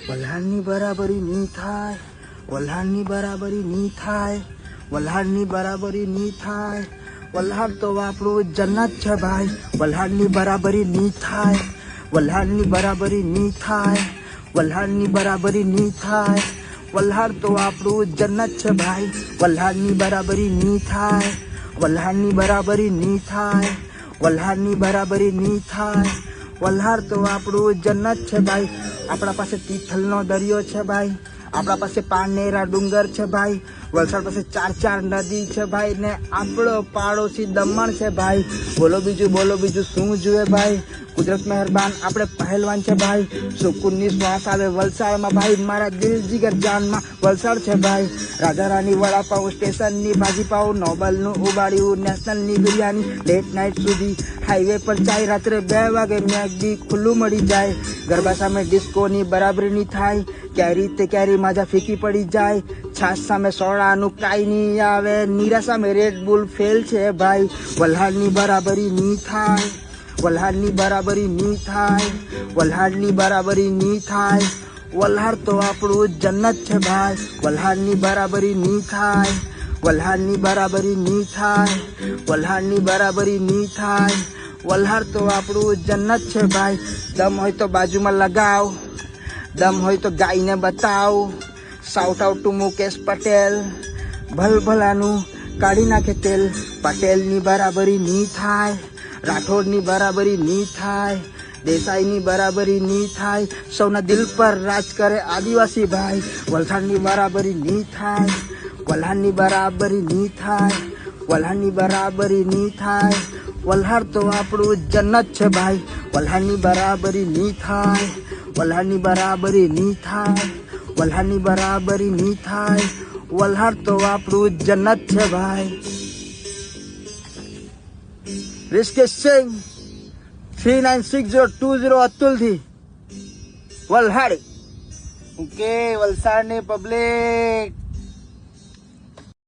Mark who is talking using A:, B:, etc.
A: વલહાડની બરાબરી નહીં થાય, વલહાડની બરાબરી નહીં થાય, વલહાડની બરાબરી નહીં થાય. વલહાડ તો આપણું જન્નત છે ભાઈ. વલહાડની બરાબરી નહીં થાય, વલહાડની બરાબરી નહીં થાય, વલહાડની બરાબરી નહીં થાય. વલહાડ તો આપણું જન્નત છે ભાઈ. વલહાડની બરાબરી નહીં થાય, વલહાડની બરાબરી નહીં થાય, વલહાડની બરાબરી નહીં થાય. વલહાડ તો આપણું જન્નત છે ભાઈ. આપણા પાસે તિથલનો દરિયો છે ભાઈ, આપણા પાસે પાનેરા ડુંગર છે ભાઈ, વલસાડ પાસે ચાર નદી છે ભાઈ, ને આપણો પાડોશી દમણ છે ભાઈ. બોલો બીજું શું જોઈએ ભાઈ. કુદરત મહેરબાન, આપણે પહેલવાન છે ભાઈ. સુકૂનની શ્વાસ આવે વલસાડમાં ભાઈ. મારા દિલ જીગર જાનમાં વલસાડ છે ભાઈ. રાજા રાની વડાપાઉં, સ્ટેશનની ભાજીપાઉં, નોબલનું ઉબાડ્યું, નેશનલની બિરયાની, લેટ નાઇટ સુધી હાઈવે પર ચાય. રાત્રે 2 વાગે મેગડી ખુલ્લું મળી જાય. ગરબા સામે ડિસ્કોની બરાબરી નહીં થાય. કેરી તે કેરી માજા ફીકી પડી જાય. છાસ સામે સોડાનું કાંઈ નહીં આવે. નીરા સામે રેડ બુલ ફેલ છે ભાઈ. વલહાડની બરાબરી નહીં થાય, વલહાડની બરાબરી નહીં થાય, વલહાડની બરાબરી નહીં થાય. વલહાડ તો આપણું જન્નત છે ભાઈ. વલહાડની બરાબરી નહીં થાય, વલહાડની બરાબરી નહીં થાય, વલહાડની બરાબરી નહીં થાય. વલહાડ તો આપણું જન્નત છે ભાઈ. દમ હોય તો બાજુમાં લગાવ, દમ હોય તો ગાયને બતાવ. Shout out to Mukesh Patel. ભલભલાનું કાઢી નાખે તેલ. પટેલની બરાબરી નહીં થાય, રાઠોડની બરાબરી નહીં થાય, દેસાઈની બરાબરી નહીં થાય. સૌના દિલ પર રાજ કરે આદિવાસી ભાઈ. વલસાડની બરાબરી નહીં થાય, વલહાડની બરાબરી નહીં થાય, વલહાડની બરાબરી નહીં થાય. વલહાડ તો આપણું જન્નત છે ભાઈ. વલહાડની બરાબરી નહીં થાય, વલહાડની બરાબરી નહીં થાય, વલહાડની બરાબરી નહીં થાય. વલહાડ તો આપણું જન્નત છે ભાઈ. રિસ્કેશ સિંહ 396020 અતુલથી વલહાડ. Okay, વલસાડની public